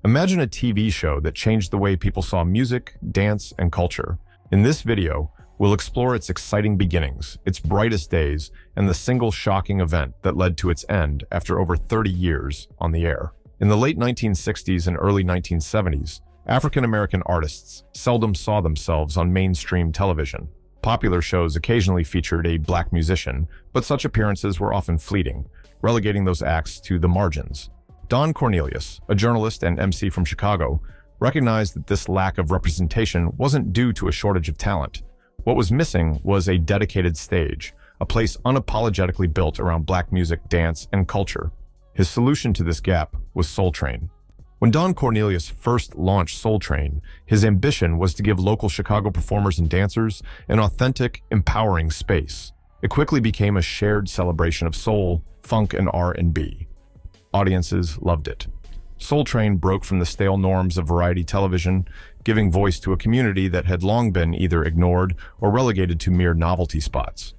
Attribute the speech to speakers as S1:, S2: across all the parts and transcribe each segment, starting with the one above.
S1: Imagine a TV show that changed the way people saw music, dance, and culture. In this video, we'll explore its exciting beginnings, its brightest days, and the single shocking event that led to its end after over 30 years on the air. In the late 1960s and early 1970s, African-American artists seldom saw themselves on mainstream television. Popular shows occasionally featured a black musician, but such appearances were often fleeting, relegating those acts to the margins. Don Cornelius, a journalist and MC from Chicago, recognized that this lack of representation wasn't due to a shortage of talent. What was missing was a dedicated stage, a place unapologetically built around black music, dance, and culture. His solution to this gap was Soul Train. When Don Cornelius first launched Soul Train, his ambition was to give local Chicago performers and dancers an authentic, empowering space. It quickly became a shared celebration of soul, funk, and R&B. Audiences loved it. Soul Train broke from the stale norms of variety television, giving voice to a community that had long been either ignored or relegated to mere novelty spots.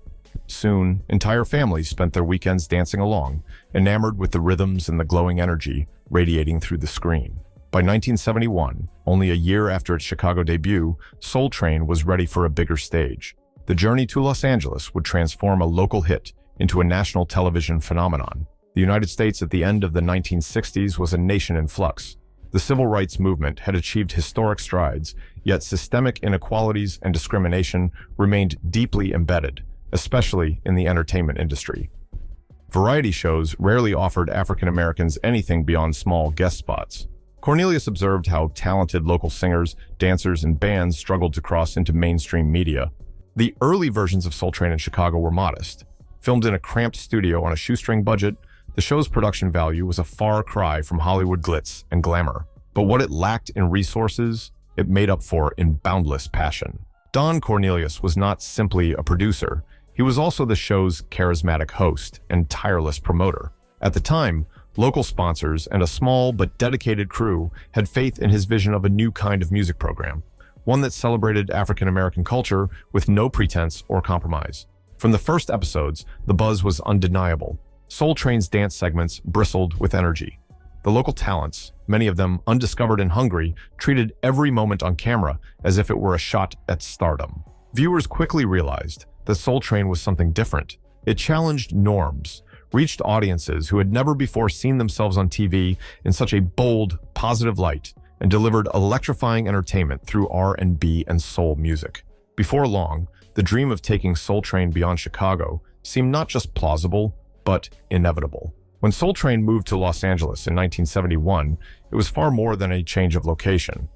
S1: Soon, entire families spent their weekends dancing along, enamored with the rhythms and the glowing energy radiating through the screen. By 1971, only a year after its Chicago debut, Soul Train was ready for a bigger stage. The journey to Los Angeles would transform a local hit into a national television phenomenon. The United States at the end of the 1960s was a nation in flux. The civil rights movement had achieved historic strides, yet systemic inequalities and discrimination remained deeply embedded, especially in the entertainment industry. Variety shows rarely offered African Americans anything beyond small guest spots. Cornelius observed how talented local singers, dancers, and bands struggled to cross into mainstream media. The early versions of Soul Train in Chicago were modest. Filmed in a cramped studio on a shoestring budget, the show's production value was a far cry from Hollywood glitz and glamour. But what it lacked in resources, it made up for in boundless passion. Don Cornelius was not simply a producer. He was also the show's charismatic host and tireless promoter. At the time, local sponsors and a small but dedicated crew had faith in his vision of a new kind of music program, one that celebrated African American culture with no pretense or compromise. From the first episodes, the buzz was undeniable. Soul Train's dance segments bristled with energy. The local talents, many of them undiscovered and hungry, treated every moment on camera as if it were a shot at stardom. Viewers quickly realized that Soul Train was something different. It challenged norms, reached audiences who had never before seen themselves on TV in such a bold, positive light, and delivered electrifying entertainment through R&B and soul music. Before long, the dream of taking Soul Train beyond Chicago seemed not just plausible, but inevitable. When Soul Train moved to Los Angeles in 1971, it was far more than a change of location.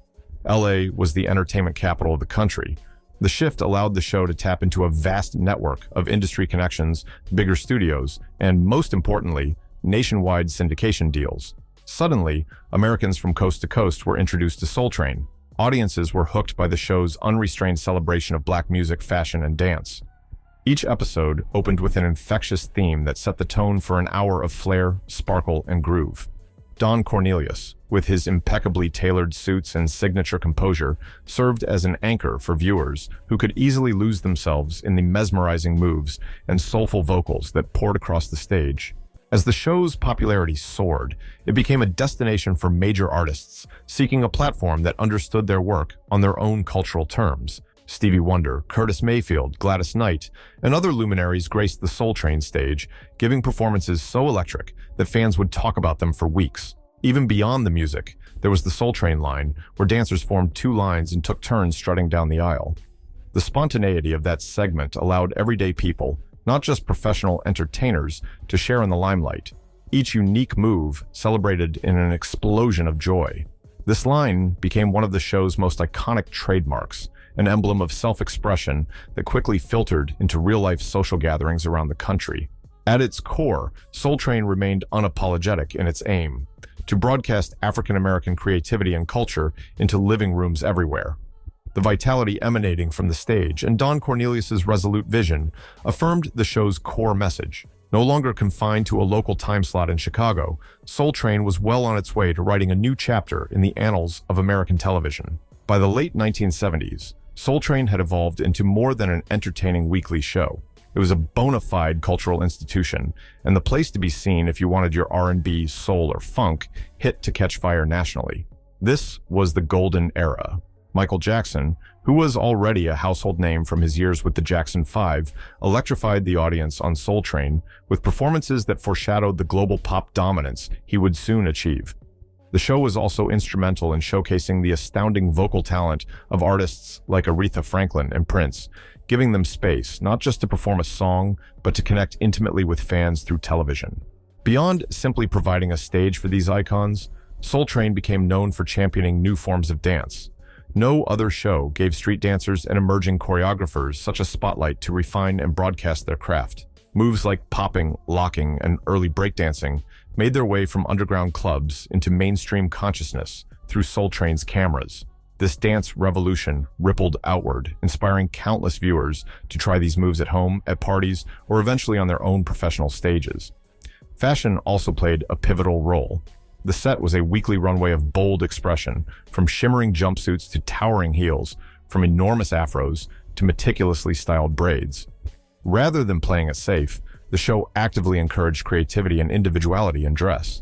S1: LA was the entertainment capital of the country. The shift allowed the show to tap into a vast network of industry connections, bigger studios, and most importantly, nationwide syndication deals. Suddenly, Americans from coast to coast were introduced to Soul Train. Audiences were hooked by the show's unrestrained celebration of black music, fashion, and dance. Each episode opened with an infectious theme that set the tone for an hour of flair, sparkle, and groove. Don Cornelius, with his impeccably tailored suits and signature composure, served as an anchor for viewers who could easily lose themselves in the mesmerizing moves and soulful vocals that poured across the stage. As the show's popularity soared, it became a destination for major artists seeking a platform that understood their work on their own cultural terms. Stevie Wonder, Curtis Mayfield, Gladys Knight, and other luminaries graced the Soul Train stage, giving performances so electric that fans would talk about them for weeks. Even beyond the music, there was the Soul Train line, where dancers formed two lines and took turns strutting down the aisle. The spontaneity of that segment allowed everyday people, not just professional entertainers, to share in the limelight. Each unique move celebrated in an explosion of joy. This line became one of the show's most iconic trademarks, an emblem of self-expression that quickly filtered into real-life social gatherings around the country. At its core, Soul Train remained unapologetic in its aim, to broadcast African-American creativity and culture into living rooms everywhere. The vitality emanating from the stage and Don Cornelius's resolute vision affirmed the show's core message. No longer confined to a local time slot in Chicago, Soul Train was well on its way to writing a new chapter in the annals of American television. By the late 1970s, Soul Train had evolved into more than an entertaining weekly show. It was a bona fide cultural institution, and the place to be seen if you wanted your R&B, soul, or funk hit to catch fire nationally. This was the golden era. Michael Jackson, who was already a household name from his years with the Jackson 5, electrified the audience on Soul Train with performances that foreshadowed the global pop dominance he would soon achieve. The show was also instrumental in showcasing the astounding vocal talent of artists like Aretha Franklin and Prince, giving them space not just to perform a song, but to connect intimately with fans through television. Beyond simply providing a stage for these icons, Soul Train became known for championing new forms of dance. No other show gave street dancers and emerging choreographers such a spotlight to refine and broadcast their craft. Moves like popping, locking, and early breakdancing made their way from underground clubs into mainstream consciousness through Soul Train's cameras. This dance revolution rippled outward, inspiring countless viewers to try these moves at home, at parties, or eventually on their own professional stages. Fashion also played a pivotal role. The set was a weekly runway of bold expression, from shimmering jumpsuits to towering heels, from enormous afros to meticulously styled braids. Rather than playing it safe, the show actively encouraged creativity and individuality in dress.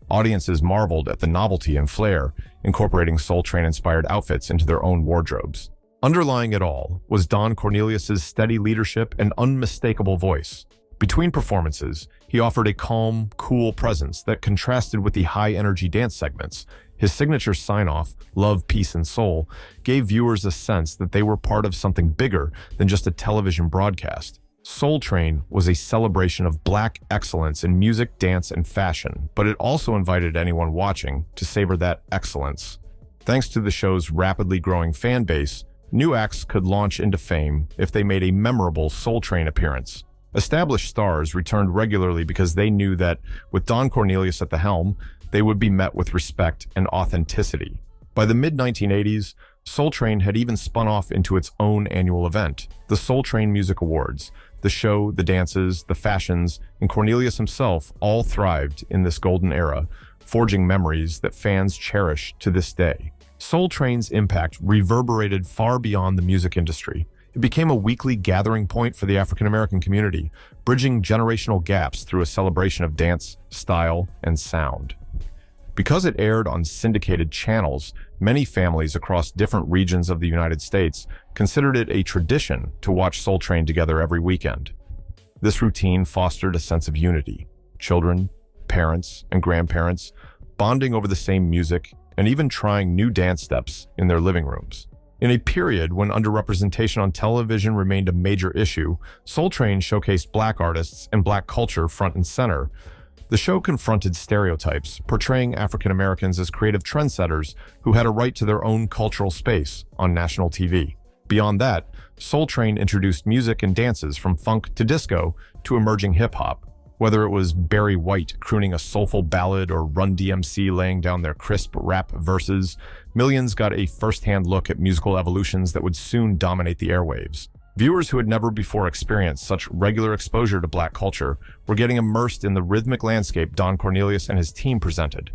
S1: Audiences marveled at the novelty and flair, incorporating Soul Train-inspired outfits into their own wardrobes. Underlying it all was Don Cornelius's steady leadership and unmistakable voice. Between performances, he offered a calm, cool presence that contrasted with the high-energy dance segments. His signature sign-off, Love, Peace, and Soul, gave viewers a sense that they were part of something bigger than just a television broadcast. Soul Train was a celebration of Black excellence in music, dance, and fashion, but it also invited anyone watching to savor that excellence. Thanks to the show's rapidly growing fan base, new acts could launch into fame if they made a memorable Soul Train appearance. Established stars returned regularly because they knew that, with Don Cornelius at the helm, they would be met with respect and authenticity. By the mid-1980s, Soul Train had even spun off into its own annual event, the Soul Train Music Awards. The show, the dances, the fashions, and Cornelius himself all thrived in this golden era, forging memories that fans cherish to this day. Soul Train's impact reverberated far beyond the music industry. It became a weekly gathering point for the African American community, bridging generational gaps through a celebration of dance, style, and sound. Because it aired on syndicated channels, many families across different regions of the United States considered it a tradition to watch Soul Train together every weekend. This routine fostered a sense of unity. Children, parents, and grandparents bonding over the same music and even trying new dance steps in their living rooms. In a period when underrepresentation on television remained a major issue, Soul Train showcased Black artists and Black culture front and center. The show confronted stereotypes, portraying African Americans as creative trendsetters who had a right to their own cultural space on national TV. Beyond that, Soul Train introduced music and dances from funk to disco to emerging hip-hop. Whether it was Barry White crooning a soulful ballad or Run DMC laying down their crisp rap verses, millions got a first-hand look at musical evolutions that would soon dominate the airwaves. Viewers who had never before experienced such regular exposure to Black culture were getting immersed in the rhythmic landscape Don Cornelius and his team presented.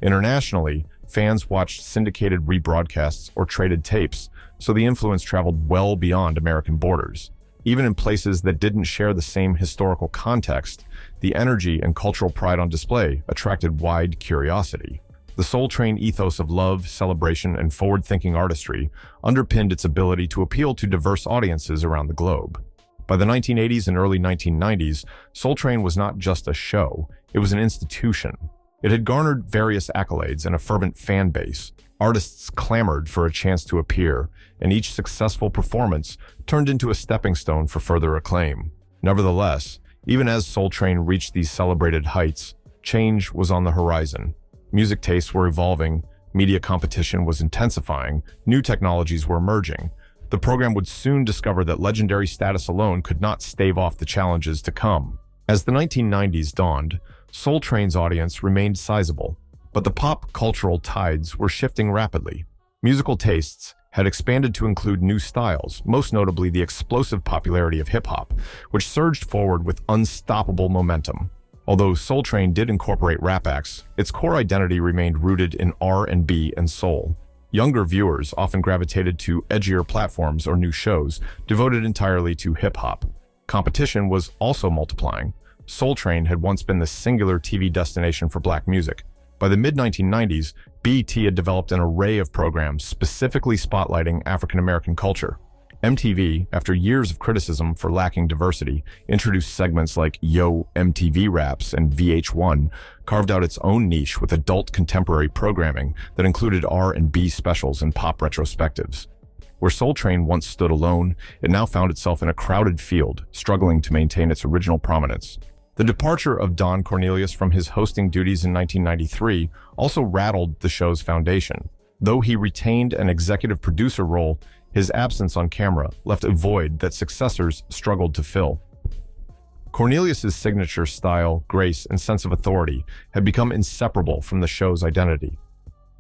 S1: Internationally, fans watched syndicated rebroadcasts or traded tapes, so the influence traveled well beyond American borders. Even in places that didn't share the same historical context, the energy and cultural pride on display attracted wide curiosity. The Soul Train ethos of love, celebration, and forward-thinking artistry underpinned its ability to appeal to diverse audiences around the globe. By the 1980s and early 1990s, Soul Train was not just a show, it was an institution. It had garnered various accolades and a fervent fan base. Artists clamored for a chance to appear, and each successful performance turned into a stepping stone for further acclaim. Nevertheless, even as Soul Train reached these celebrated heights, change was on the horizon. Music tastes were evolving, media competition was intensifying, new technologies were emerging. The program would soon discover that legendary status alone could not stave off the challenges to come. As the 1990s dawned, Soul Train's audience remained sizable, but the pop cultural tides were shifting rapidly. Musical tastes had expanded to include new styles, most notably the explosive popularity of hip-hop, which surged forward with unstoppable momentum. Although Soul Train did incorporate rap acts, its core identity remained rooted in R&B and soul. Younger viewers often gravitated to edgier platforms or new shows devoted entirely to hip-hop. Competition was also multiplying. Soul Train had once been the singular TV destination for Black music. By the mid-1990s, BET had developed an array of programs specifically spotlighting African-American culture. MTV, after years of criticism for lacking diversity, introduced segments like Yo! MTV Raps and VH1, carved out its own niche with adult contemporary programming that included R&B specials and pop retrospectives. Where Soul Train once stood alone, it now found itself in a crowded field, struggling to maintain its original prominence. The departure of Don Cornelius from his hosting duties in 1993 also rattled the show's foundation. Though he retained an executive producer role, his absence on camera left a void that successors struggled to fill. Cornelius's signature style, grace, and sense of authority had become inseparable from the show's identity.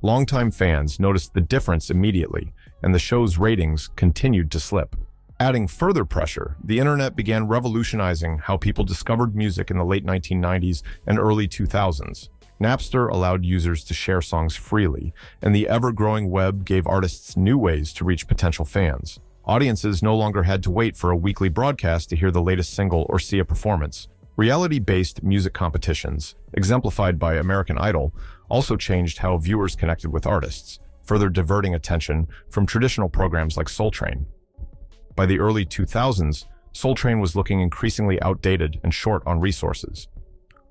S1: Longtime fans noticed the difference immediately, and the show's ratings continued to slip. Adding further pressure, the internet began revolutionizing how people discovered music in the late 1990s and early 2000s. Napster allowed users to share songs freely, and the ever-growing web gave artists new ways to reach potential fans. Audiences no longer had to wait for a weekly broadcast to hear the latest single or see a performance. Reality-based music competitions, exemplified by American Idol, also changed how viewers connected with artists, further diverting attention from traditional programs like Soul Train. By the early 2000s, Soul Train was looking increasingly outdated and short on resources.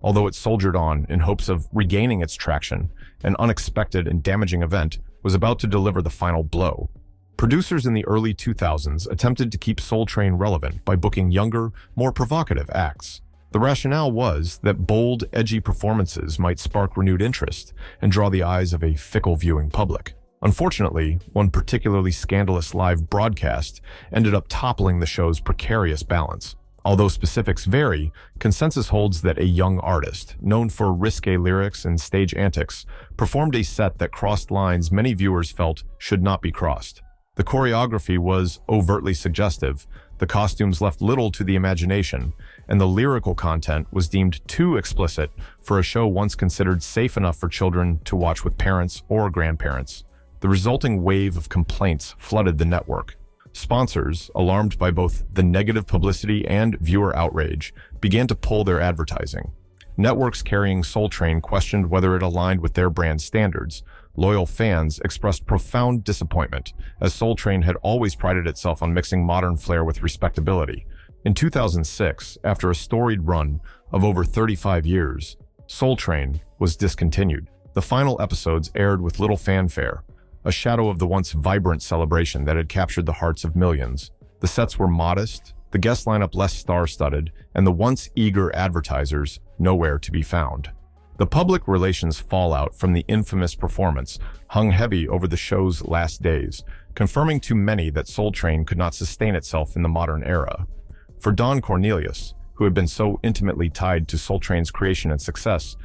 S1: Although it soldiered on in hopes of regaining its traction, an unexpected and damaging event was about to deliver the final blow. Producers in the early 2000s attempted to keep Soul Train relevant by booking younger, more provocative acts. The rationale was that bold, edgy performances might spark renewed interest and draw the eyes of a fickle viewing public. Unfortunately, one particularly scandalous live broadcast ended up toppling the show's precarious balance. Although specifics vary, consensus holds that a young artist, known for risque lyrics and stage antics, performed a set that crossed lines many viewers felt should not be crossed. The choreography was overtly suggestive, the costumes left little to the imagination, and the lyrical content was deemed too explicit for a show once considered safe enough for children to watch with parents or grandparents. The resulting wave of complaints flooded the network. Sponsors, alarmed by both the negative publicity and viewer outrage, began to pull their advertising. Networks carrying Soul Train questioned whether it aligned with their brand standards. Loyal fans expressed profound disappointment, as Soul Train had always prided itself on mixing modern flair with respectability. In 2006, after a storied run of over 35 years, Soul Train was discontinued. The final episodes aired with little fanfare, a shadow of the once vibrant celebration that had captured the hearts of millions. The sets were modest, the guest lineup less star-studded, and the once eager advertisers nowhere to be found. The public relations fallout from the infamous performance hung heavy over the show's last days, confirming to many that Soul Train could not sustain itself in the modern era. For Don Cornelius, who had been so intimately tied to Soul Train's creation and success,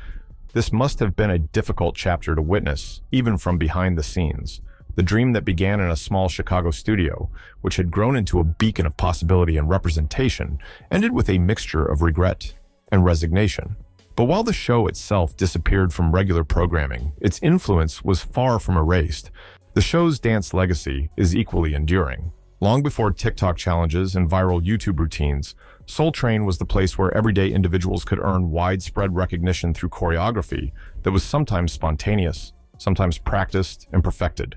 S1: this must have been a difficult chapter to witness, even from behind the scenes. The dream that began in a small Chicago studio, which had grown into a beacon of possibility and representation, ended with a mixture of regret and resignation. But while the show itself disappeared from regular programming, its influence was far from erased. The show's dance legacy is equally enduring. Long before TikTok challenges and viral YouTube routines, Soul Train was the place where everyday individuals could earn widespread recognition through choreography that was sometimes spontaneous, sometimes practiced and perfected.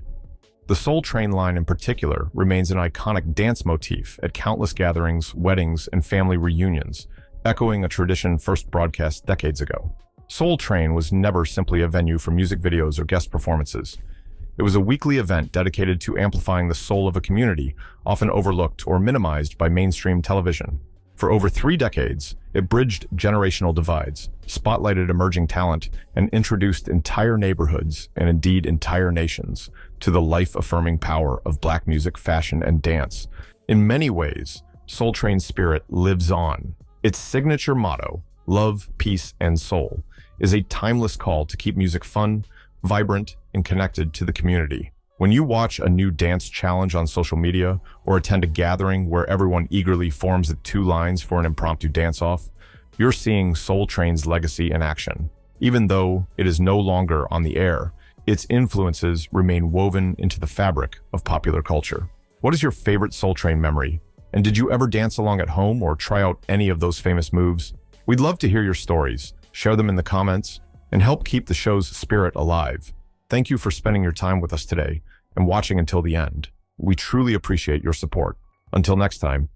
S1: The Soul Train line in particular remains an iconic dance motif at countless gatherings, weddings, and family reunions, echoing a tradition first broadcast decades ago. Soul Train was never simply a venue for music videos or guest performances. It was a weekly event dedicated to amplifying the soul of a community, often overlooked or minimized by mainstream television. For over 3 decades, it bridged generational divides, spotlighted emerging talent, and introduced entire neighborhoods, and indeed entire nations, to the life-affirming power of Black music, fashion, and dance. In many ways, Soul Train's spirit lives on. Its signature motto, love, peace, and soul, is a timeless call to keep music fun, vibrant, and connected to the community. When you watch a new dance challenge on social media or attend a gathering where everyone eagerly forms at 2 lines for an impromptu dance-off, you're seeing Soul Train's legacy in action. Even though it is no longer on the air, its influences remain woven into the fabric of popular culture. What is your favorite Soul Train memory? And did you ever dance along at home or try out any of those famous moves? We'd love to hear your stories. Share them in the comments and help keep the show's spirit alive. Thank you for spending your time with us today and watching until the end. We truly appreciate your support. Until next time,